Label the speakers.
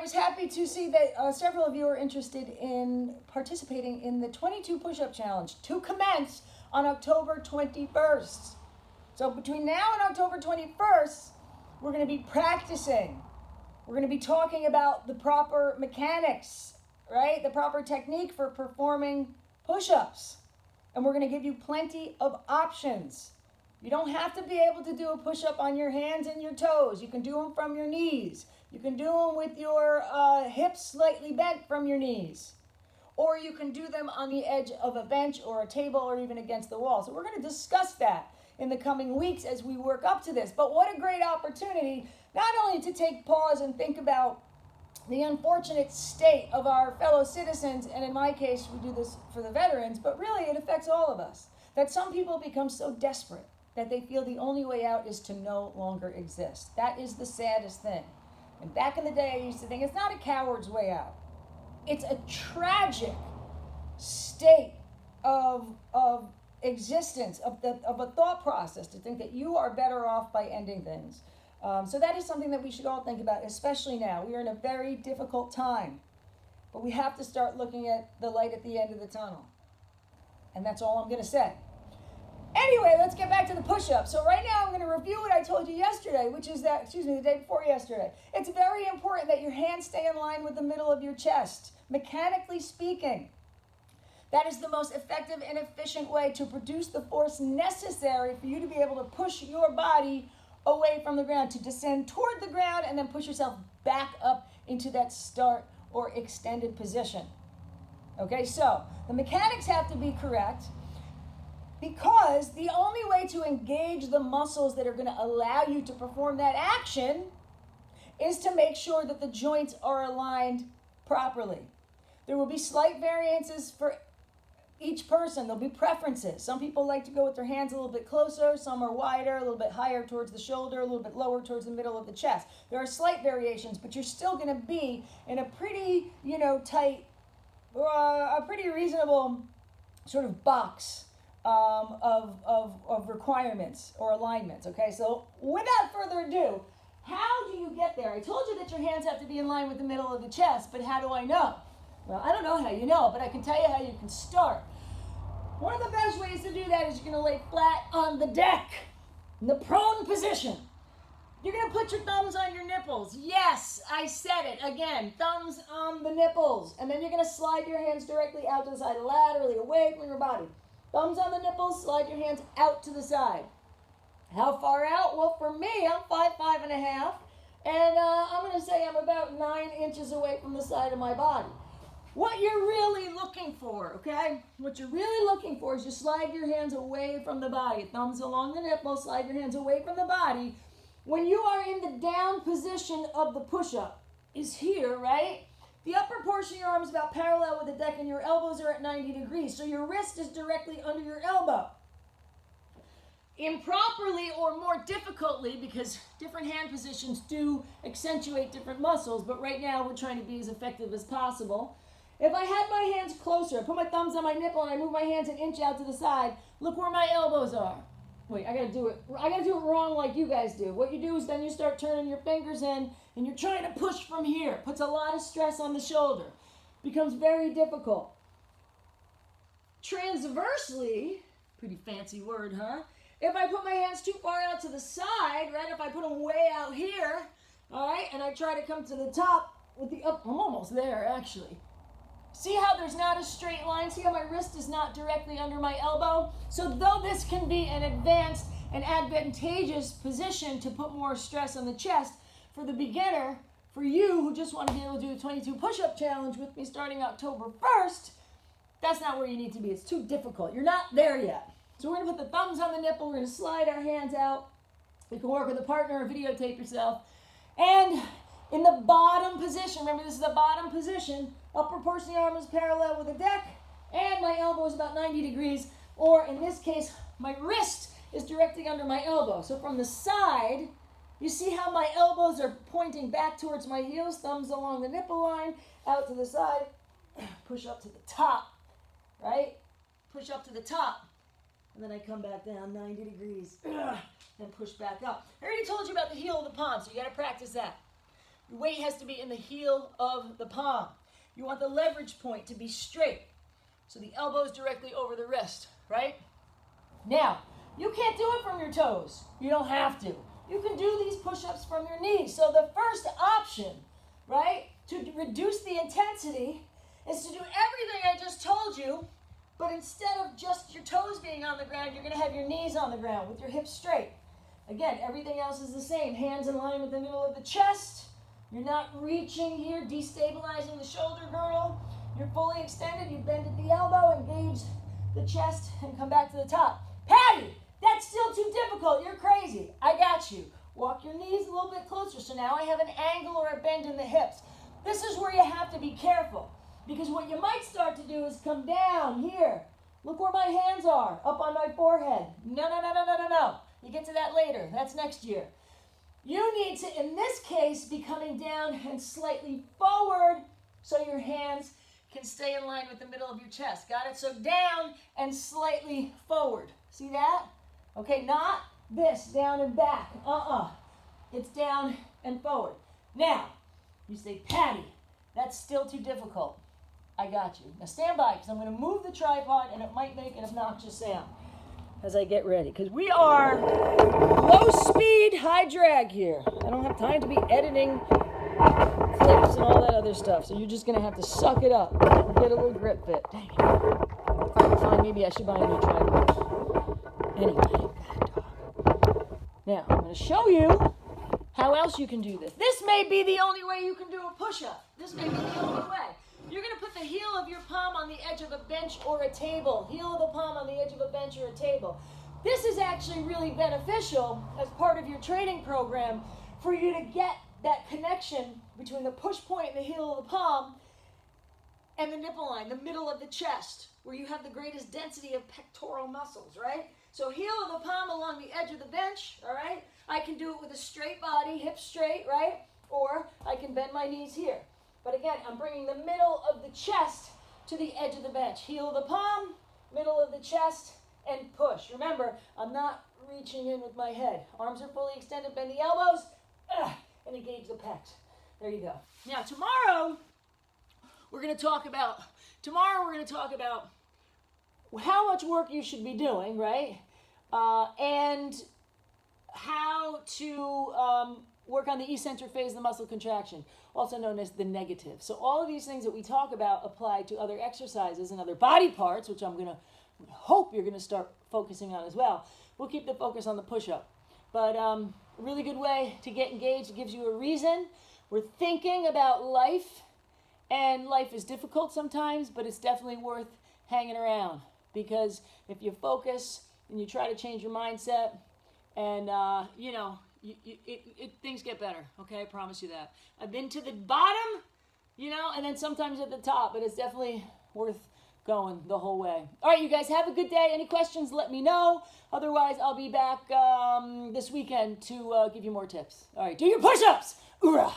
Speaker 1: was happy to see that several of you are interested in participating in the 22 push-up challenge to commence on October 21st. So between now and October 21st, we're going to be practicing. We're going to be talking about the proper mechanics, right? The proper technique for performing push-ups. And we're going to give you plenty of options. You don't have to be able to do a push-up on your hands and your toes. You can do them from your knees. You can do them with your hips slightly bent from your knees. Or you can do them on the edge of a bench or a table or even against the wall. So we're going to discuss that in the coming weeks as we work up to this. But what a great opportunity, not only to take pause and think about the unfortunate state of our fellow citizens, and in my case, we do this for the veterans, but really it affects all of us, that some people become so desperate that they feel the only way out is to no longer exist. That is the saddest thing. And back in the day, I used to think it's not a coward's way out. It's a tragic state of existence, of a thought process, to think that you are better off by ending things. So that is something that we should all think about, especially now. We are in a very difficult time, but we have to start looking at the light at the end of the tunnel. And that's all I'm going to say. Anyway, let's get back to the push-up. So right now I'm going to review what I told you yesterday, which is that, the day before yesterday. It's very important that your hands stay in line with the middle of your chest, mechanically speaking. That is the most effective and efficient way to produce the force necessary for you to be able to push your body away from the ground, to descend toward the ground and then push yourself back up into that start or extended position. Okay, so the mechanics have to be correct, because the only way to engage the muscles that are going to allow you to perform that action is to make sure that the joints are aligned properly. There will be slight variances for each person. There'll be preferences. Some people like to go with their hands a little bit closer, some are wider, a little bit higher towards the shoulder, a little bit lower towards the middle of the chest. There are slight variations, but you're still going to be in a pretty, tight, a pretty reasonable sort of box of requirements or alignments. Okay, so without further ado, how do you get there? I told you that your hands have to be in line with the middle of the chest, but how do I know? Well, I don't know how you know, but I can tell you how you can start. One of the best ways to do that is you're going to lay flat on the deck in the prone position. You're going to put your thumbs on your nipples. Yes, I said it again. Thumbs on the nipples. And then you're going to slide your hands directly out to the side, laterally, away from your body. Thumbs on the nipples, slide your hands out to the side. How far out? Well, for me, I'm 5'5.5", and I'm going to say I'm about 9 inches away from the side of my body. What you're really looking for, okay? What you're really looking for is you slide your hands away from the body. Thumbs along the nipples, slide your hands away from the body. When you are in the down position of the push-up, is here, right? The upper portion of your arm is about parallel with the deck, and your elbows are at 90 degrees. So your wrist is directly under your elbow. Improperly or more difficultly, because different hand positions do accentuate different muscles, but right now we're trying to be as effective as possible. If I had my hands closer, I put my thumbs on my nipple and I move my hands an inch out to the side, look where my elbows are. Wait, I gotta do it wrong like you guys do. What you do is then you start turning your fingers in and you're trying to push from here. Puts a lot of stress on the shoulder. Becomes very difficult. Transversely, pretty fancy word, huh? If I put my hands too far out to the side, right, if I put them way out here, all right, and I try to come to the top with the up, I'm almost there actually. See how there's not a straight line? See how my wrist is not directly under my elbow? So though this can be an advanced and advantageous position to put more stress on the chest, for the beginner, for you who just want to be able to do a 22 push-up challenge with me starting October 1st, that's not where you need to be. It's too difficult. You're not there yet. So we're going to put the thumbs on the nipple. We're going to slide our hands out. You can work with a partner or videotape yourself. And in the bottom position, remember this is the bottom position, upper portion of the arm is parallel with the deck, and my elbow is about 90 degrees, or in this case, my wrist is directly under my elbow. So from the side, you see how my elbows are pointing back towards my heels, thumbs along the nipple line, out to the side, push up to the top, right? Push up to the top, and then I come back down 90 degrees, then push back up. I already told you about the heel of the palm, so you got to practice that. Your weight has to be in the heel of the palm. You want the leverage point to be straight. So the elbow is directly over the wrist, right? Now, you can't do it from your toes. You don't have to. You can do these push-ups from your knees. So the first option, right, to reduce the intensity is to do everything I just told you, but instead of just your toes being on the ground, you're going to have your knees on the ground with your hips straight. Again, everything else is the same. Hands in line with the middle of the chest. You're not reaching here, destabilizing the shoulder girdle. You're fully extended. You bend at the elbow, engage the chest, and come back to the top. Patty, that's still too difficult. You're crazy. I got you. Walk your knees a little bit closer. So now I have an angle or a bend in the hips. This is where you have to be careful, because what you might start to do is come down here. Look where my hands are, up on my forehead. No. You get to that later. That's next year. You need to, in this case, be coming down and slightly forward so your hands can stay in line with the middle of your chest. Got it? So down and slightly forward. See that? Okay, not this, down and back. It's down and forward. Now, you say, Patty, that's still too difficult. I got you. Now stand by, because I'm going to move the tripod, and it might make an obnoxious sound as I get ready, because we are low speed, high drag here. I don't have time to be editing clips and all that other stuff, so you're just going to have to suck it up and get a little grip fit. Dang it. All right, fine, maybe I should buy a new tripod. Anyway, bad dog. Now, I'm going to show you how else you can do this. This may be the only way you can do a push-up. This may be the only way. You're going to put the heel of your palm on the edge of a bench or a table. Heel of the palm on the edge of a bench or a table. This is actually really beneficial as part of your training program for you to get that connection between the push point and the heel of the palm and the nipple line, the middle of the chest, where you have the greatest density of pectoral muscles, right? So heel of the palm along the edge of the bench, all right? I can do it with a straight body, hips straight, right? Or I can bend my knees here. But again, I'm bringing the middle of the chest to the edge of the bench. Heel of the palm, middle of the chest, and push. Remember, I'm not reaching in with my head. Arms are fully extended, bend the elbows, and engage the pecs. There you go. Now, tomorrow, we're going to talk about how much work you should be doing, right? And how to work on the eccentric phase of the muscle contraction, also known as the negative. So all of these things that we talk about apply to other exercises and other body parts, which I'm going to hope you're going to start focusing on as well. We'll keep the focus on the push-up. But a really good way to get engaged. It gives you a reason. We're thinking about life, and life is difficult sometimes, but it's definitely worth hanging around, because if you focus and you try to change your mindset, and things get better, okay? I promise you that. I've been to the bottom, and then sometimes at the top, but it's definitely worth going the whole way. All right, you guys, have a good day. Any questions, let me know. Otherwise, I'll be back this weekend to give you more tips. All right, do your push-ups. Hoorah!